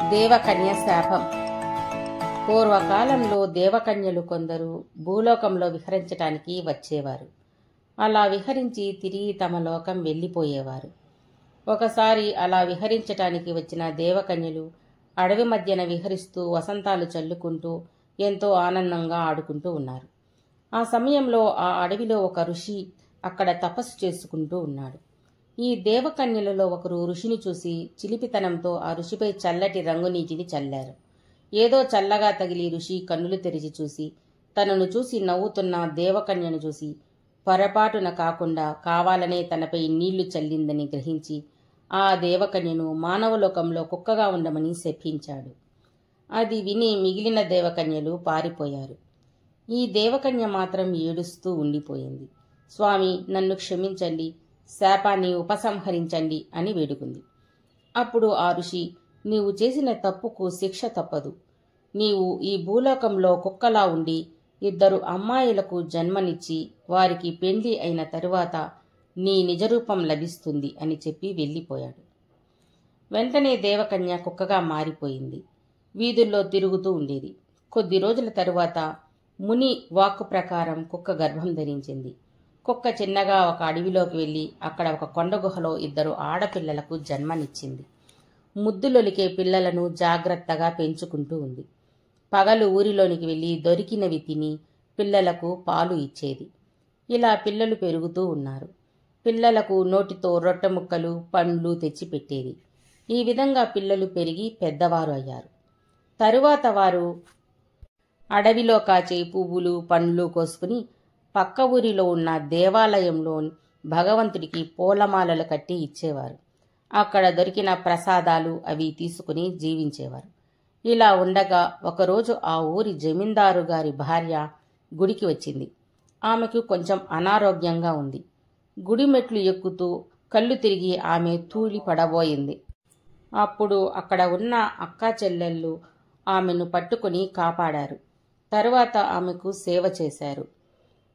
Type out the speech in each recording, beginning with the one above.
దేవకన్య శాపం. పూర్వకాలంలో దేవకన్యలు కొందరు భూలోకంలో విహరించటానికి వచ్చేవారు. అలా విహరించి తిరిగి తమ లోకం వెళ్ళిపోయేవారు. ఒకసారి అలా విహరించటానికి వచ్చిన దేవకన్యలు అడవి మధ్యన విహరిస్తూ వసంతాలు చల్లుకుంటూ ఎంతో ఆనందంగా ఆడుకుంటూ ఉన్నారు. ఆ సమయంలో ఆ అడవిలో ఒక ఋషి అక్కడ తపస్సు చేసుకుంటూ ఉన్నాడు. ఈ దేవకన్యలలో ఒకరు ఋషిని చూసి చిలిపితనంతో ఆ ఋషిపై చల్లటి రంగు నీటిని చల్లారు. ఏదో చల్లగా తగిలి ఋషి కన్నులు తెరిచి చూసి తనను చూసి నవ్వుతున్న దేవకన్యను చూసి పొరపాటున కాకుండా కావాలనే తనపై నీళ్లు చల్లిందని గ్రహించి ఆ దేవకన్యను మానవలోకంలో కుక్కగా ఉండమని శపించాడు. అది విని మిగిలిన దేవకన్యలు పారిపోయారు. ఈ దేవకన్య మాత్రం ఏడుస్తూ ఉండిపోయింది. స్వామి, నన్ను క్షమించండి, శాపాన్ని ఉపసంహరించండి అని వేడుకుంది. అప్పుడు ఆ ఋషి, నీవు చేసిన తప్పుకు శిక్ష తప్పదు. నీవు ఈ భూలోకంలో కుక్కలా ఉండి 2 అమ్మాయిలకు జన్మనిచ్చి వారికి పెండ్లి అయిన తరువాత నీ నిజరూపం లభిస్తుంది అని చెప్పి వెళ్ళిపోయాడు. వెంటనే దేవకన్య కుక్కగా మారిపోయింది. వీధుల్లో తిరుగుతూ ఉండేది. కొద్ది రోజుల తరువాత ముని వాక్కు ప్రకారం కుక్క గర్భం ధరించింది. కుక్క చిన్నగా ఒక అడవిలోకి వెళ్లి అక్కడ ఒక కొండ గుహలో 2 ఆడపిల్లలకు జన్మనిచ్చింది. ముద్దులొలికే పిల్లలను జాగ్రత్తగా పెంచుకుంటూ ఉంది. పగలు ఊరిలోనికి వెళ్లి దొరికినవి తిని పిల్లలకు పాలు ఇచ్చేది. ఇలా పిల్లలు పెరుగుతూ ఉన్నారు. పిల్లలకు నోటితో రొట్టె ముక్కలు, పండ్లు తెచ్చిపెట్టేది. ఈ విధంగా పిల్లలు పెరిగి పెద్దవారు అయ్యారు. తరువాత వారు అడవిలో కాచే పువ్వులు, పండ్లు కోసుకుని పక్క ఊరిలో ఉన్న దేవాలయంలో భగవంతుడికి పూలమాలలు కట్టి ఇచ్చేవారు. అక్కడ దొరికిన ప్రసాదాలు అవి తీసుకుని జీవించేవారు. ఇలా ఉండగా ఒకరోజు ఆ ఊరి జమీందారు గారి భార్య గుడికి వచ్చింది. ఆమెకు కొంచెం అనారోగ్యంగా ఉంది. గుడి మెట్లు ఎక్కుతూ కళ్ళు తిరిగి ఆమె తూలి పడబోయింది. అప్పుడు అక్కడ ఉన్న అక్కా చెల్లెళ్ళు ఆమెను పట్టుకుని కాపాడారు. తరువాత ఆమెకు సేవ చేశారు.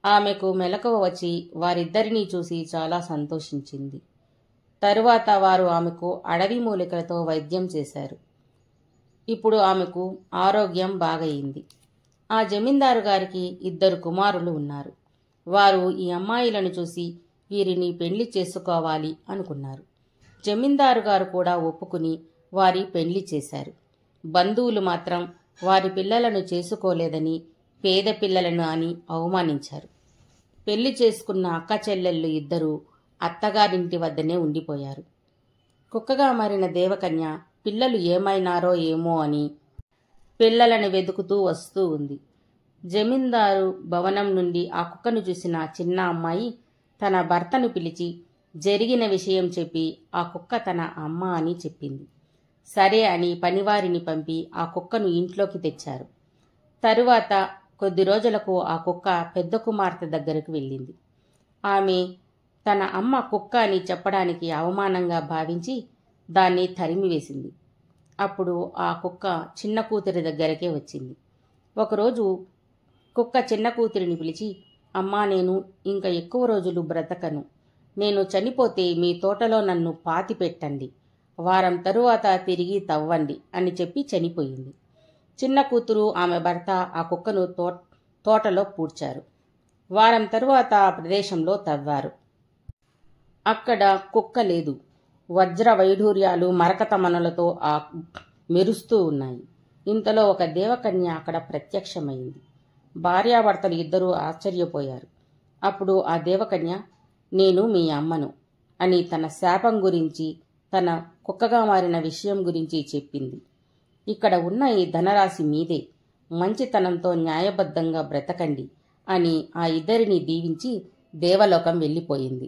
ఆమెకు మెలకువ వచ్చి వారిద్దరినీ చూసి చాలా సంతోషించింది. తరువాత వారు ఆమెకు అడవి మూలికలతో వైద్యం చేశారు. ఇప్పుడు ఆమెకు ఆరోగ్యం బాగయింది. ఆ జమీందారు గారికి 2 కుమారులు ఉన్నారు. వారు ఈ అమ్మాయిలను చూసి వీరిని పెళ్లి చేసుకోవాలి అనుకున్నారు. జమీందారు గారు కూడా ఒప్పుకుని వారి పెళ్లి చేశారు. బంధువులు మాత్రం వారి పిల్లలను చేసుకోలేదని పేద పిల్లలను అని అవమానించారు. పెళ్లి చేసుకున్న అక్క చెల్లెళ్ళు 2 అత్తగారింటి వద్దనే ఉండిపోయారు. కుక్కగా మారిన దేవకన్య పిల్లలు ఏమైనారో ఏమో అని పిల్లలను వెతుకుతూ వస్తూ ఉంది. జమీందారు భవనం నుండి ఆ కుక్కను చూసిన చిన్న అమ్మాయి తన భర్తను పిలిచి జరిగిన విషయం చెప్పి ఆ కుక్క తన అమ్మ అని చెప్పింది. సరే అని పనివారిని పంపి ఆ కుక్కను ఇంట్లోకి తెచ్చారు. తరువాత కొద్ది రోజులకు ఆ కుక్క పెద్ద కుమార్తె దగ్గరకు వెళ్ళింది. ఆమె తన అమ్మ కుక్క అని చెప్పడానికి అవమానంగా భావించి దాన్ని తరిమివేసింది. అప్పుడు ఆ కుక్క చిన్న కూతురి దగ్గరకే వచ్చింది. ఒకరోజు కుక్క చిన్న కూతురిని పిలిచి, అమ్మా, నేను ఇంకా ఎక్కువ రోజులు బ్రతకను. నేను చనిపోతే మీ తోటలో నన్ను పాతి పెట్టండి. వారం తరువాత తిరిగి తవ్వండి అని చెప్పి చనిపోయింది. చిన్న కూతురు ఆమె భర్త ఆ కుక్కను తోటలో పూడ్చారు. వారం తరువాత ఆ ప్రదేశంలో తవ్వారు. అక్కడ కుక్క లేదు. వజ్ర వైఢూర్యాలు మరకతమనులతో ఆ మెరుస్తూ ఉన్నాయి. ఇంతలో ఒక దేవకన్య అక్కడ ప్రత్యక్షమైంది. భార్యాభర్తలు 2 ఆశ్చర్యపోయారు. అప్పుడు ఆ దేవకన్య, నేను మీ అమ్మను అని తన శాపం గురించి, తన కుక్కగా మారిన విషయం గురించి చెప్పింది. ఇక్కడ ఉన్న ఈ ధనరాశి మీదే, మంచితనంతో న్యాయబద్ధంగా బ్రతకండి అని ఆ 2 దీవించి దేవలోకం వెళ్ళిపోయింది.